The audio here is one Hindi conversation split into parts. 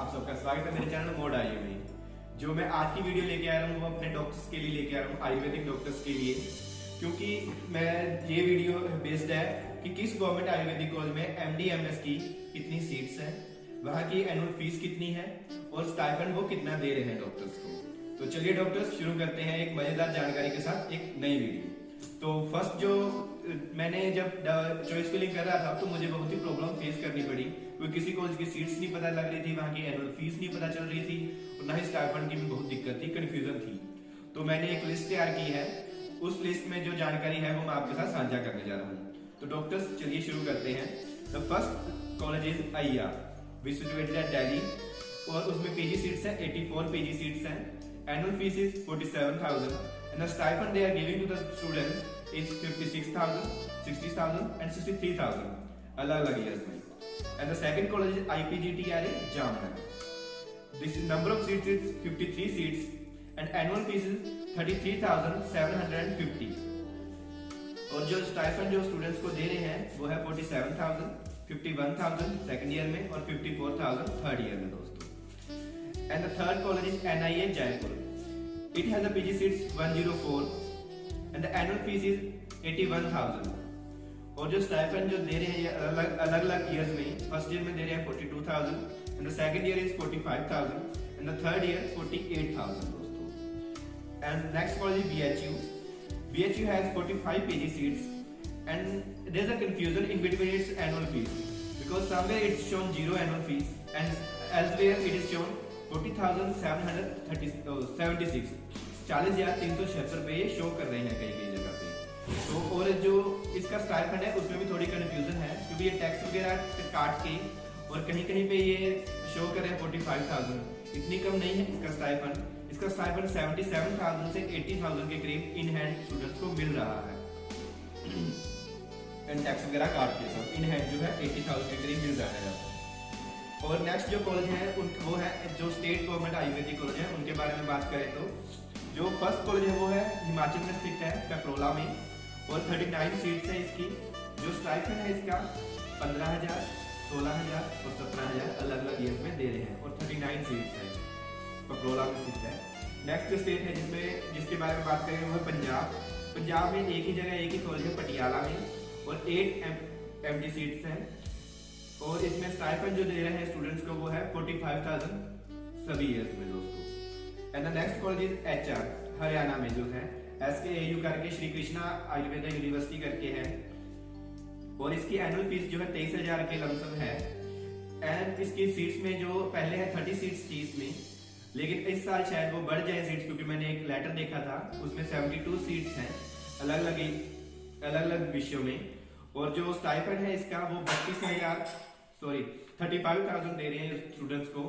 आप सबका स्वागत है मेरे चैनल मोड आयु में। जो मैं आज की वीडियो लेके आया हूँ वो अपने डॉक्टर्स के लिए लेके आया हूँ, आयुर्वेदिक डॉक्टर्स के लिए। क्योंकि मैं ये वीडियो बेस्ड है कि किस गवर्नमेंट आयुर्वेदिक कॉलेज में MD MS की कितनी सीट्स हैं, वहाँ की एनुअल फीस कितनी है और स्टाइपेंड वो कितना दे रहे हैं डॉक्टर्स को। तो चलिए डॉक्टर्स शुरू करते हैं एक मजेदार जानकारी के साथ एक नई वीडियो। तो फर्स्ट जो मैंने जब चॉइस फिलिंग कर रहा था तो मुझे बहुत ही प्रॉब्लम फेस करनी पड़ी, क्योंकि किसी कॉलेज की सीट्स नहीं पता लग रही थी, वहाँ की एनुअल फीस नहीं पता चल रही थी और ना ही स्टाइपेंड की भी बहुत दिक्कत थी, कंफ्यूजन थी। तो मैंने एक लिस्ट तैयार की है, उस लिस्ट में जो जानकारी है वो मैं आपके साथ साझा करने जा रहा हूँ। तो डॉक्टर्स चलिए शुरू करते हैं। द फर्स्ट कॉलेज इज अय्या विच सिचुएटेड एट दिल्ली और उसमें पीजी सीट्स हैं 84 पीजी सीट्स हैं। Annual fee is 47,000 and the stipend they are giving to the students is 56,000, 60,000 and 63,000 अलग-अलग years में। And the second college is IPGTRA Jamnagar. This number of seats is 53 seats and annual fees is 33,750 और जो स्टाइपेंड जो स्टूडेंट्स को दे रहे हैं वो है 47,000, 51,000 सेकंड ईयर में और 54,000 थर्ड ईयर में दोस्तों। And the third college is NIA Jaipur. It has a PG seats 104 and the annual fees is 81,000 और जो स्टाइपेंड जो दे रहे हैं अलग अलग ईयर्स में, फर्स्ट ईयर में दे रहे हैं 42,000 and the second year is 45,000 and the third year 48,000 दोस्तों। And next college is BHU. BHU has 45 PG seats and there is a confusion in between its annual fees because somewhere it's shown zero annual fees and elsewhere it is shown 40,776 40,376 रुपए ये शो कर रहे हैं कई कई जगह पे। तो और जो इसका स्टाइपेंड है उसमें भी थोड़ी कंफ्यूजन है, क्योंकि ये टैक्स वगैरह काट के और कहीं कहीं पे ये शो कर रहे हैं 45,000। इतनी कम नहीं है इसका स्टाइपेंड। इसका स्टाइपेंड 77,000 से 80,000 के करीब इन हैंड स्टूडेंट्स को मिल रहा है एंड टैक्स वगैरह काट के सब इन हैंड जो है 80,000 के करीब मिल रहा है। और नेक्स्ट जो कॉलेज है वो है जो स्टेट गवर्नमेंट आयुर्वेदिक कॉलेज है, उनके बारे में बात करें तो जो फर्स्ट कॉलेज है वो है हिमाचल में स्थित है पेपरोला में और 39 सीट्स है इसकी। जो स्टाइपेंड है इसका 15,000, 16,000 और 17,000 अलग अलग ईयर्स में दे रहे हैं और 39 सीट्स है, पेपरोला में स्थित है। नेक्स्ट स्टेट है जिसके बारे में बात करेंगे वो है पंजाब। पंजाब में एक ही जगह एक ही कॉलेज है पटियाला में और 8 MD सीट्स हैं और इसमें स्टाइपेंड जो दे रहे हैं स्टूडेंट्स को वो है 45,000 सभी ईयर्स में दोस्तों। And the next college is HR Haryana में जो है SKAU करके श्री कृष्णा आयुर्वेदा यूनिवर्सिटी करके है और इसकी एनुअल फीस जो है 23,000 के लमसम है। एंड इसकी सीट्स में जो पहले है 30 सीट्स थी इसमें, लेकिन इस साल शायद वो बढ़ जाए सीट्स, क्योंकि मैंने एक लेटर देखा था उसमें 72 सीट्स हैं अलग अलग विषयों में। और जो स्टाइपेंड है इसका वो 35,000 दे रहे हैं स्टूडेंट्स को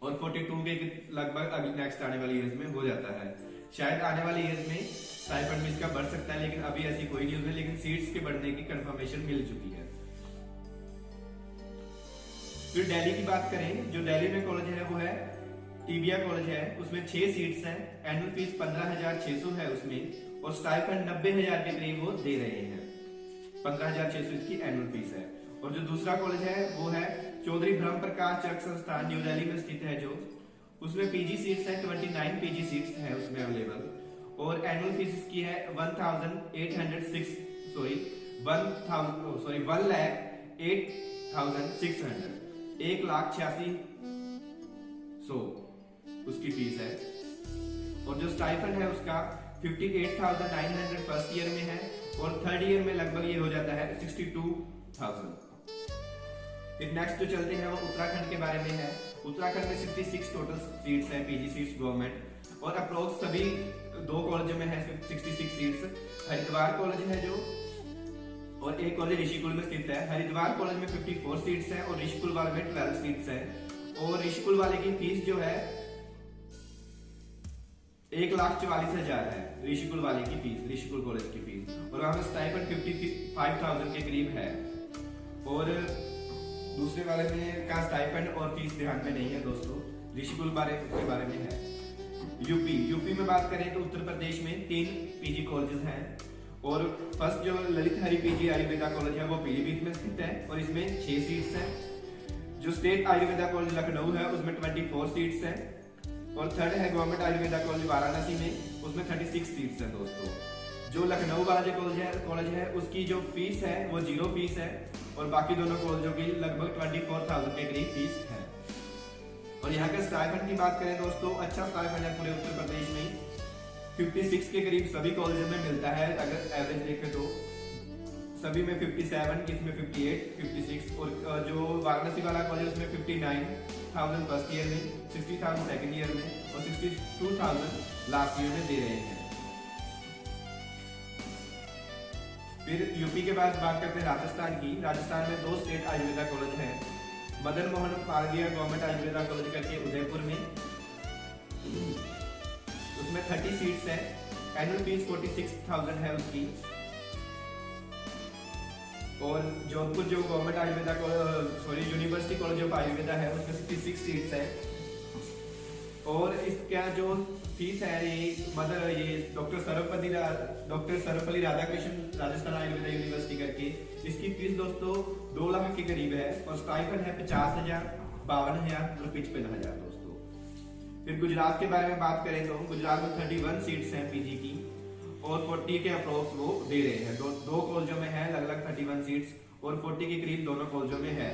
और 42 के लगभग नेक्स्ट आने वाले ईयर्स में हो जाता है। शायद आने वाले ईयर्स में स्टाइपेंड भी इसका बढ़ सकता है, लेकिन अभी ऐसी कोई न्यूज़ नहीं, लेकिन सीट्स के बढ़ने की कंफर्मेशन मिल चुकी है। फिर दिल्ली की बात करें, जो दिल्ली में कॉलेज है वो है टीबिया कॉलेज है, उसमें 6 सीट्स हैं। एनुअल फीस 15,600 है उसमें और स्टाइपेंड 90,000 के करीब वो दे रहे हैं। 15,600 इसकी एनुअल फीस है। और जो दूसरा कॉलेज है वो है चौधरी ब्रह्म प्रकाश चरक संस्थान न्यू दिल्ली में स्थित है, जो उसमें पीजी सीट्स है 29 पीजी सीट्स है उसमें अवेलेबल और एनुअल फीस इसकी है 1,08,600 1,86,100 उसकी फीस है। और जो स्टाइपेंड है उसका 58,900 फर्स्ट ईयर में है और थर्ड ईयर में लगभग ये हो जाता है 62,000। फिर नेक्स्ट जो चलते हैं वो उत्तराखंड के बारे में है। उत्तराखंड में 66 टोटल सीट्स हैं पीजी सीट्स गवर्नमेंट और अप्रोक्स सभी 2 कॉलेजों में है 66 सीट्स। हरिद्वार कॉलेज है जो और एक कॉलेज ऋषिकुल में स्थित है। हरिद्वार कॉलेज में 54 सीट्स हैं और ऋषिकुल वाले में 12 सीट्स हैं और ऋषिकुल वाले की फीस जो है 1,44,000 है ऋषिकुल वाले की फीस, ऋषिकुल कॉलेज की फीस और वहां पे स्टाइपेंड 55,000 के करीब है। और दूसरे वाले में का स्टाइपेंड और फीस ध्यान में नहीं है दोस्तों, ऋषिकुल के बारे में है। यूपी में बात करें तो उत्तर प्रदेश में 3 पीजी कॉलेजेस हैं और फर्स्ट जो ललित हरि पीजी आयुर्वेदा कॉलेज है वो पीलीभीत में स्थित है और इसमें 6 सीट्स हैं। जो स्टेट आयुर्वेदा कॉलेज लखनऊ है उसमें 24 सीट्स हैं, और थर्ड है गवर्नमेंट आयुर्वेदा कॉलेज वाराणसी में, उसमें 36 सीट्स हैं दोस्तों। जो लखनऊ वाला जो कॉलेज है उसकी जो फीस है वो 0 फीस है, और बाकी दोनों कॉलेजों की लगभग 24,000 के करीब फीस है। और यहाँ के स्टाइपेंड की बात करें दोस्तों, अच्छा स्टाइपेंड है पूरे उत्तर प्रदेश में, 56 के करीब सभी कॉलेजों में मिलता है। अगर एवरेज देखें तो सभी में 57, किसमें 58, 56, और जो वाराणसी वाला कॉलेज उसमें 59,000 फर्स्ट ईयर में, 60,000 सेकंड ईयर में, और 62,000 लास्ट ईयर में दे रहे हैं। फिर यूपी के बाद बात करते हैं राजस्थान की। राजस्थान में 2 स्टेट आयुर्वेदा कॉलेज हैं, मदन मोहन मालवीय गवर्नमेंट आयुर्वेदा कॉलेज करके उदयपुर में, उसमें 30 सीट्स हैं, एनुअल फीस 46,000 है उसकी। और जोधपुर जो government Ayurveda university college of Ayurveda है उसमें 66 सीट्स है। और इसका जो फीस है ये डॉक्टर सर्वपल्ली राधाकृष्णन राजस्थान आयुर्वेदा यूनिवर्सिटी करके, इसकी फीस दोस्तों 2 लाख के करीब है, और स्टाइपेंड है 50,000, 52,000 और 55,000 दोस्तों। फिर गुजरात के बारे में बात करें तो गुजरात में 31 सीट्स हैं पीजी की, और 40 के अप्रोक्स वो दे रहे हैं। दो कॉलेजों में है अलग अलग 31 सीट्स, और 40 के करीब दोनों कॉलेजों में है।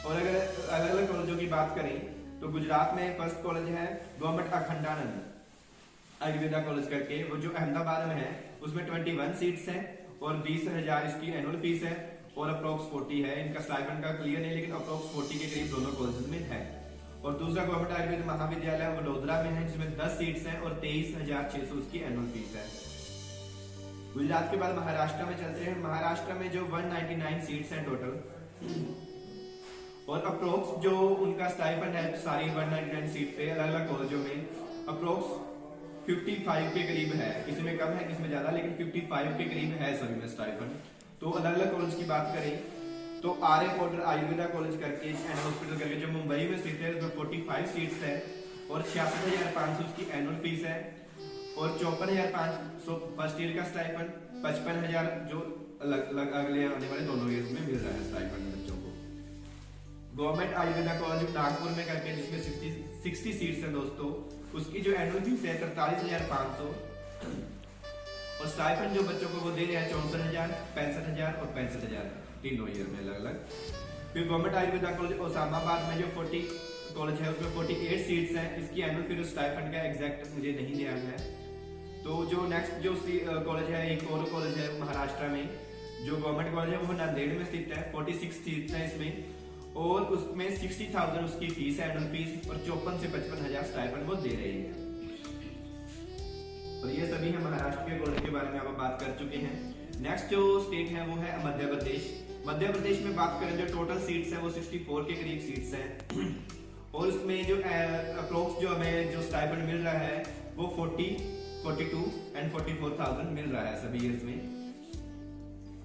और अगर अलग अलग कॉलेजों की बात करें तो गुजरात में फर्स्ट कॉलेज है गवर्नमेंट अखंडानंद आयुर्वेदा कॉलेज करके, वो जो अहमदाबाद में है उसमें 21 सीट्स हैं, और 20,000 इसकी एनुअल फीस है, और अप्रोक्स 40 है। इनका स्टाइपेंड का क्लियर नहीं, लेकिन अप्रोक्स 40 के करीब दोनों कॉलेज में है। और दूसरा गवर्नमेंट आयुर्वेद महाविद्यालय वडोदरा में है, जिसमें 10 सीट्स हैं, और 23,600 उसकी एनुअल फीस है। गुजरात के बाद महाराष्ट्र में चलते हैं। महाराष्ट्र में जो 199 सीट्स हैं टोटल, और अप्रोक्स जो उनका स्टाइपेंड है सारी 199 सीट पे अलग अलग कॉलेजों में अप्रोक्स 55 के करीब है, किसी में कम है किसी में ज्यादा, लेकिन 55 के करीब है सभी में स्टाइपेंड। तो अलग अलग कॉलेज की बात करें तो R A Podar Ayurveda college करके एंड हॉस्पिटल करके जो मुंबई में स्थित है, उसमें 45 सीट्स है, और 66,500 उसकी एनुअल फीस है, और 54,500 फर्स्ट ईयर का स्टाइपेंड, 55,000 जो अगले आने वाले दोनों ईयर्स में मिल रहा है स्टाइपेंड बच्चों को। गवर्नमेंट आयुर्वेदा कॉलेज नागपुर में करके, जिसमें 60 सीट्स हैं दोस्तों, उसकी जो एनुअल फीस है 43,500, और स्टाइपेंड जो बच्चों को वो दे रहे हैं 64,000, 65,000 और 65,000 तीनों ईयर में अलग अलग। फिर गवर्नमेंट आयुर्वेदा कॉलेज ओसामाबाद में जो 40 कॉलेज है उसमें 48 सीट्स हैं, इसकी एनुअल फीस स्टाइपेंड का एग्जैक्ट मुझे नहीं ध्यान है। तो जो नेक्स्ट जो कॉलेज है, एक और कॉलेज है महाराष्ट्र में, जो गवर्नमेंट कॉलेज है वो नांदेड़ में स्थित है, 46 सीट्स हैं इसमें, और उसमें 60,000 उसकी फीस है एनुअल फीस, और 54 से 55,000 स्टाइपेंड वो दे रहे हैं। और ये सभी है महाराष्ट्र के कॉलेज के बारे में आप बात कर चुके हैं। नेक्स्ट जो स्टेट है वो है मध्य प्रदेश। मध्य प्रदेश में बात करें जो टोटल सीट्स हैं वो 64 के करीब सीट्स हैं, और उसमें जो अप्रोक्स जो हमें जो स्टाइपेंड मिल रहा है वो 40, 42 एंड 44,000 मिल रहा है सभी ईयर्स में।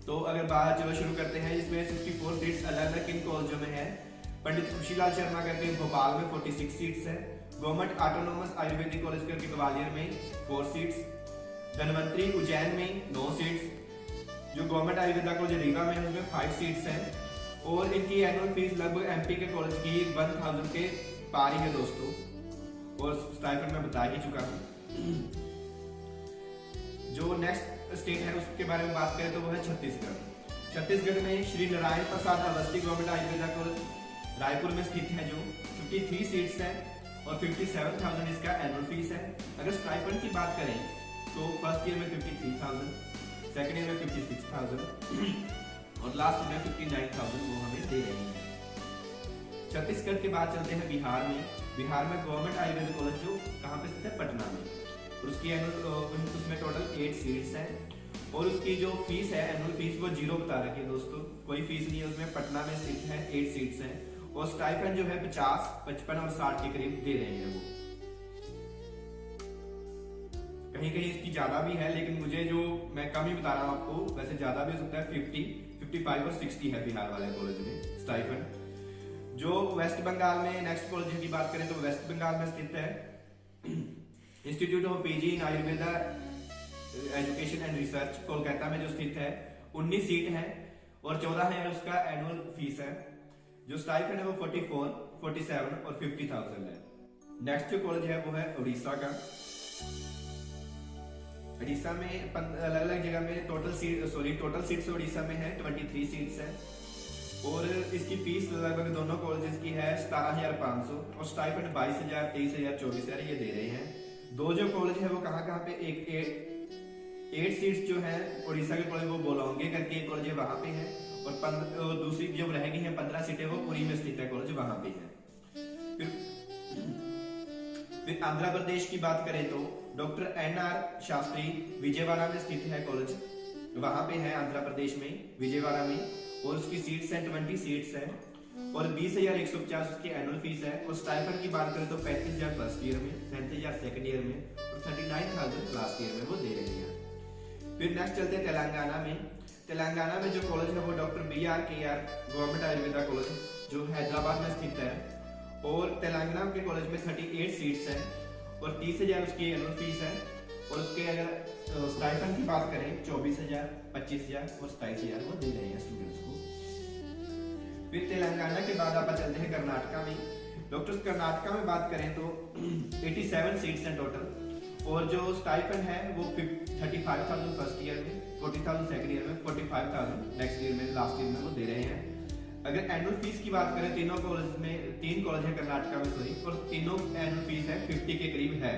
तो अगर बात चलो शुरू करते हैं, इसमें 64 सीट्स अलग अलग किन कॉलेजों में है। पंडित खुशीलाल शर्मा करके भोपाल में 46 सीट्स है, गवर्नमेंट ऑटोनोमस आयुर्वेदिक कॉलेज करके ग्वालियर में 4 सीट्स, धनवंतरी उज्जैन में 9 सीट्स, जो गवर्नमेंट आयुर्वेदा कॉलेज रीवा में उसमें 5 सीट्स हैं, और इनकी एनुअल फीस लगभग एमपी के कॉलेज की 1,000 के पार ही है दोस्तों, और स्टाइपेंड मैं बता ही चुका हूँ। जो नेक्स्ट स्टेट है उसके बारे में बात करें तो वो है छत्तीसगढ़। छत्तीसगढ़ में श्री नारायण प्रसाद अवस्थी गवर्नमेंट आयुर्वेदा कॉलेज रायपुर में स्थित है, जो 53 सीट्स है, और 57,000 इसका एनुअल फीस है। अगर स्टाइपेंड की बात करें तो फर्स्ट ईयर में 53,000, सेकंड ईयर में 56,000, और लास्ट में 59,000 वो हमें दे रहे हैं। छत्तीसगढ़ के बाद चलते हैं बिहार में। बिहार में गवर्नमेंट आयुर्वेदिक कॉलेज जो कहाँ पे स्थित है, पटना में, और उसकी उसमें टोटल 8 सीट्स हैं, और उसकी जो फीस है एनुअल फीस वो 0 बता रखी है दोस्तों, कोई फीस नहीं है उसमें। पटना में स्थित है, 8 सीट्स हैं, और स्टाइपेंड जो है 50, 55 और 60 के करीब दे रहे हैं वो। कहीं कहीं इसकी ज्यादा भी है, लेकिन मुझे जो मैं कम ही बता रहा हूँ आपको, वैसे ज्यादा भी हो सकता है। 50, 55 और 60 है बिहार वाले कॉलेज में स्टाइपेंड। जो वेस्ट बंगाल में नेक्स्ट कॉलेज की बात करें तो वेस्ट बंगाल में स्थित है institute of PG in Ayurveda education and research, Kolkata में जो स्थित है, 19 सीट है, और 14,000 उसका एनुअल फीस है। जो स्टाइपेंड है वो 44, 47 और 50,000 है। नेक्स्ट जो कॉलेज है वो है उड़ीसा का। उड़ीसा में अलग अलग जगह में टोटल सीट्स उड़ीसा में है 23 सीट्स है और इसकी फीस लगभग दोनों कॉलेजेस की है 17,500 और स्टाइपेंड 22,000, 23,000, 24,000 ये दे रहे हैं। दो जो कॉलेज है वो कहाँ पे, एक 8 सीट्स जो है उड़ीसा के कॉलेज वो बोलोंगे करके एक कॉलेज है वहां पे है और दूसरी जो रह गई है 15 सीटें वो पुरी में स्थित है कॉलेज वहां पे है। फिर आंध्र प्रदेश की बात करें तो डॉक्टर NR शास्त्री विजयवाड़ा में स्थित है कॉलेज, वहां पे है आंध्र प्रदेश में विजयवाड़ा में और उसकी सीट्स हैं 20 सीट्स हैं और 20,150 उसकी एनुअल फीस है और स्टाइपेंड की बात करें तो 35,000 फर्स्ट ईयर में, 37,000 सेकंड ईयर में और 39,000 लास्ट ईयर में वो दे रहे हैं। फिर नेक्स्ट चलते हैं तेलंगाना में। तेलंगाना में जो कॉलेज है वो doctor BRKR government Ayurveda college जो हैदराबाद में स्थित है और तेलंगाना के कॉलेज में 38 सीट्स हैं और 30,000 उसकी एनुअल फीस है और उसके अगर स्टाइपेंड की बात करें 24,000, 25,000 और 27,000 वो दे रहे हैं स्टूडेंट्स को। फिर तेलंगाना के बाद आप चलते हैं कर्नाटका में। डॉक्टर्स कर्नाटका में बात करें तो 87 सीट्स हैं टोटल और जो स्टाइपेंड है वो 35,000 फर्स्ट ईयर में, 40,000 सेकंड ईयर में, 45,000 नेक्स्ट ईयर में, लास्ट ईयर में वो दे रहे हैं। अगर एनुअल फीस की बात करें तीनों कॉलेज में, 3 कॉलेज है कर्नाटका में सॉरी, और तीनों एनुअल फीस है 50 के करीब है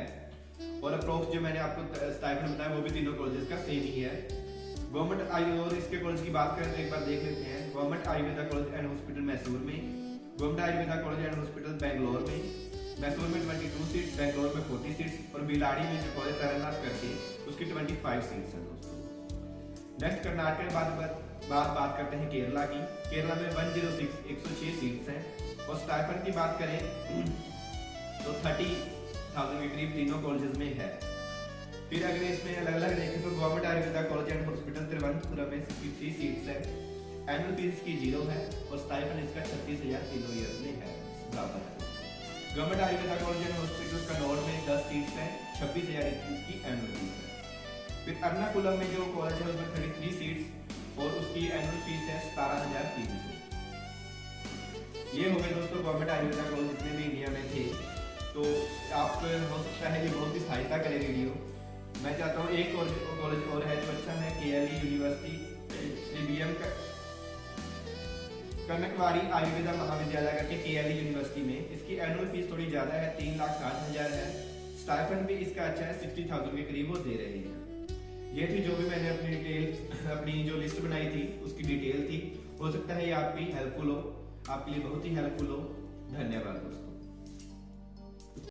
और अप्रोक्स जो मैंने आपको स्टाइपेंड बताया वो भी तीनों कॉलेजेस का सेम ही है। गवर्नमेंट और इसके कॉलेज की बात करें तो एक बार देख लेते हैं। Government Ayurveda college and hospital Mysore में, government Ayurveda college and hospital Bangalore में, मैसूर में 22 सीट्स, बैंगलोर में 40 सीट्स और बिलाड़ी में जो कॉलेज तारानाथ करके उसकी 25 सीट्स हैं दोस्तों। नेक्स्ट कर्नाटक के बात करते हैं केरला की। केरला में 106 सीट्स हैं और स्टाइपेंड की बात करें तो 30,000 के करीब तीनों कॉलेजेस में है। फिर अगर इसमें अलग अलग देखें तो government Ayurveda college and hospital Thiruvananthapuram में 63 सीट्स है, एनुअल फीस की 0 है और स्टाइपेंड इसका 36,000 तीनों ईयर में है बराबर है। Government Ayurveda college and hospital Kannur में 10 सीट्स हैं, 26,000 इसकी एनुअल फीस है। फिर एर्नाकुलम में जो कॉलेज है उसमें 33 सीट्स और उसकी एनुअल फीस है 17,300। ये हो गए दोस्तों गवर्नमेंट आयुर्वेदा कॉलेज जितने भी इंडिया में थे। तो आप हो सकता है ये बहुत ही सहायता करे वीडियो। मैं चाहता हूँ एक और कॉलेज और है जो अच्छा है, KLE यूनिवर्सिटी BM कनकवारी आयुर्वेदा महाविद्यालय करके KLE यूनिवर्सिटी में। इसकी एनुअल फीस थोड़ी ज्यादा है, 3,60,000 है। स्टाइपेंड भी इसका अच्छा है, 60,000 के करीब वो दे रहे हैं। ये थी जो भी मैंने अपनी जो लिस्ट बनाई थी उसकी डिटेल थी। हो सकता है ये आपकी हेल्पफुल हो, आपके लिए बहुत ही हेल्पफुल हो। धन्यवाद दोस्तों।